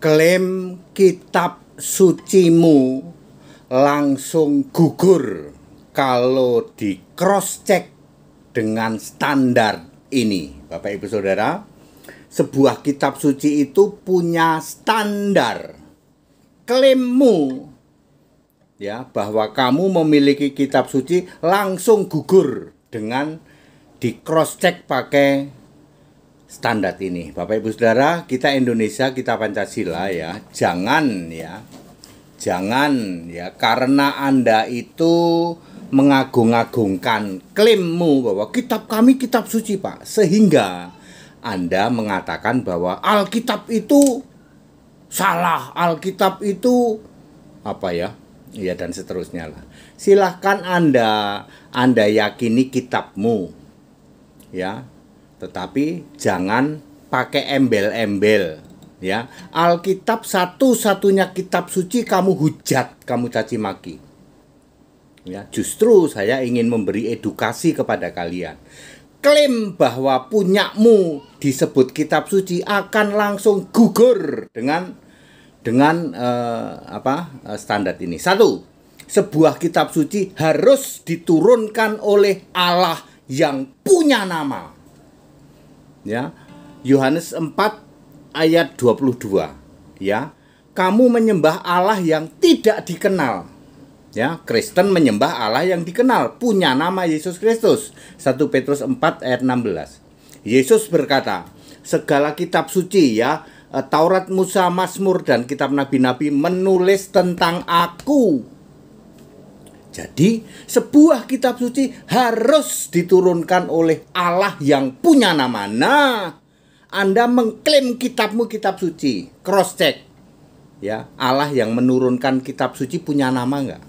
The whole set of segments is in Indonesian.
Klaim kitab sucimu langsung gugur kalau di cross check dengan standar ini. Bapak Ibu Saudara, sebuah kitab suci itu punya standar. Klaimmu ya bahwa kamu memiliki kitab suci langsung gugur dengan di cross check pakai standar ini. Bapak Ibu Saudara, kita Indonesia, kita Pancasila ya. Jangan ya karena Anda itu mengagung-agungkan klaimmu bahwa kitab kami kitab suci, Pak, sehingga Anda mengatakan bahwa Alkitab itu salah, Alkitab itu apa ya? Ya dan seterusnya lah. Silahkan Anda yakini kitabmu. Ya. Tetapi jangan pakai embel-embel ya. Alkitab satu-satunya kitab suci kamu hujat, kamu caci maki. Ya, justru saya ingin memberi edukasi kepada kalian. Klaim bahwa punyamu disebut kitab suci akan langsung gugur dengan standar ini. Satu, sebuah kitab suci harus diturunkan oleh Allah yang punya nama. Ya, Yohanes 4 ayat 22 ya. Kamu menyembah Allah yang tidak dikenal. Ya, Kristen menyembah Allah yang dikenal, punya nama Yesus Kristus. 1 Petrus 4 ayat 16. Yesus berkata, segala kitab suci ya, Taurat, Musa, Mazmur dan kitab nabi-nabi menulis tentang aku. Jadi, sebuah kitab suci harus diturunkan oleh Allah yang punya nama. Nah, Anda mengklaim kitabmu kitab suci, cross check. Ya, Allah yang menurunkan kitab suci punya nama enggak?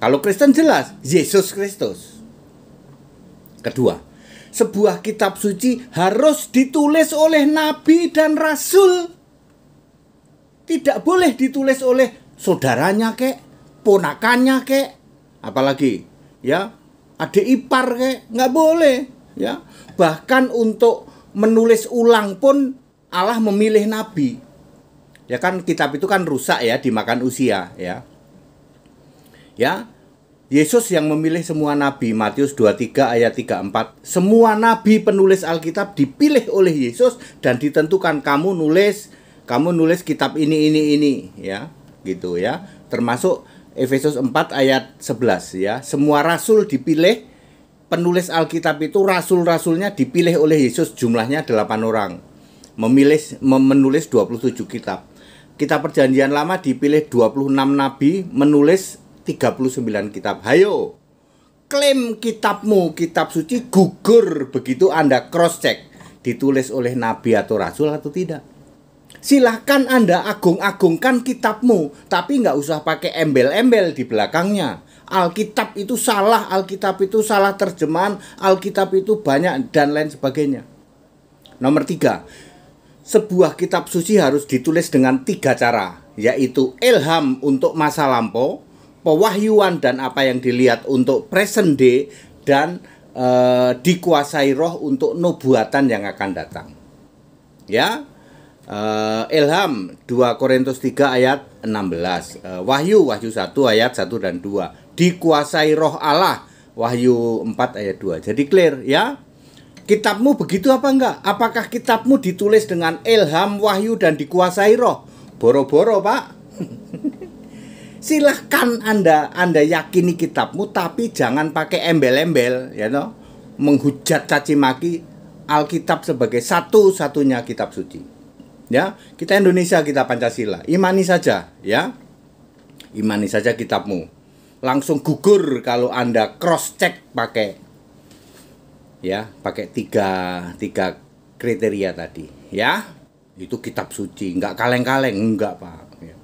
Kalau Kristen jelas, Yesus Kristus. Kedua, sebuah kitab suci harus ditulis oleh nabi dan rasul. Tidak boleh ditulis oleh saudaranya kek, ponakannya kek, apalagi ya adik ipar kek, nggak boleh ya. Bahkan untuk menulis ulang pun Allah memilih nabi. Ya kan kitab itu kan rusak ya, dimakan usia ya. Ya, Yesus yang memilih semua nabi. Matius 23 ayat 34. Semua nabi penulis Alkitab dipilih oleh Yesus dan ditentukan kamu nulis kitab ini ya, gitu ya. Termasuk Efesus 4 ayat 11 ya. Semua rasul dipilih, penulis Alkitab itu rasul-rasulnya dipilih oleh Yesus, jumlahnya 8 orang. Menulis 27 kitab. Kitab Perjanjian Lama dipilih 26 nabi, menulis 39 kitab. Hayo, klaim kitabmu kitab suci gugur begitu Anda cross check ditulis oleh nabi atau rasul atau tidak. Silahkan Anda agung-agungkan kitabmu, tapi nggak usah pakai embel-embel di belakangnya. Alkitab itu salah, Alkitab itu salah terjemahan, Alkitab itu banyak dan lain sebagainya. Nomor 3, sebuah kitab suci harus ditulis dengan 3 cara, yaitu ilham untuk masa lampau, pewahyuan dan apa yang dilihat untuk present day, dan dikuasai roh untuk nubuatan yang akan datang. Ya. Ilham 2 Korintus 3 ayat 16, Wahyu 1 ayat 1 dan 2, dikuasai roh Allah Wahyu 4 ayat 2. Jadi clear ya. Kitabmu begitu apa enggak? Apakah kitabmu ditulis dengan ilham, wahyu dan dikuasai roh? Boro-boro, Pak. Silahkan Anda yakini kitabmu, tapi jangan pakai embel-embel ya toh, menghujat caci maki Alkitab sebagai satu-satunya kitab suci. Ya, kita Indonesia, kita Pancasila. Imani saja ya. Imani saja kitabmu. Langsung gugur kalau Anda cross check pakai tiga kriteria tadi ya. Itu kitab suci, enggak kaleng-kaleng, enggak, Pak ya.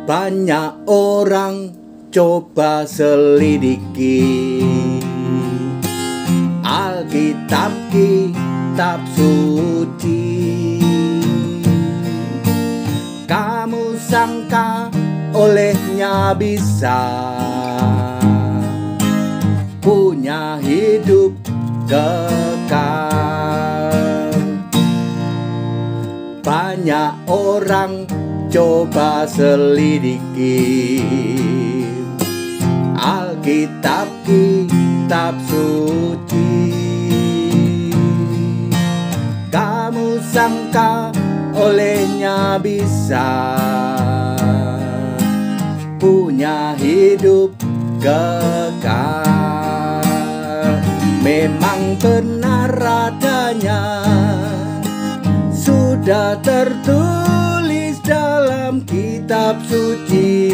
Banyak orang coba selidiki Alkitab kitab suci. Kamu sangka olehnya bisa punya hidup kekal. banyak orang coba selidiki Alkitab, kitab suci. Kamu sangka olehnya bisa punya hidup kekal. Memang benar adanya sudah tertulis dalam kitab suci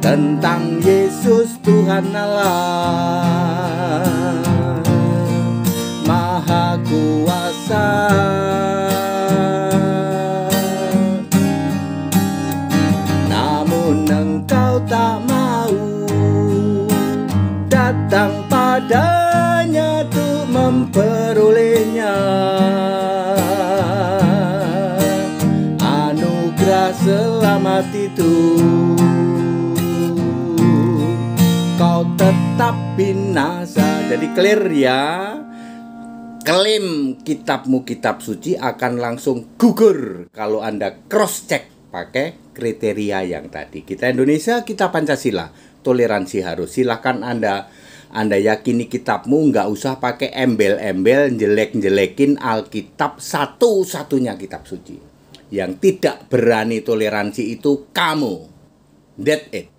tentang Yesus Tuhan Allah Maha Kuasa. Namun engkau tak mau datang padanya untuk memperolehnya anugerah selamat itu. Kau tetap binasa. Jadi clear ya. Klaim kitabmu kitab suci akan langsung gugur kalau Anda cross check pakai kriteria yang tadi. Kita Indonesia, kita Pancasila, toleransi harus. Silahkan Anda yakini kitabmu, nggak usah pakai embel-embel jelek-jelekin Alkitab, satu-satunya kitab suci. Yang tidak berani toleransi itu kamu. That's it.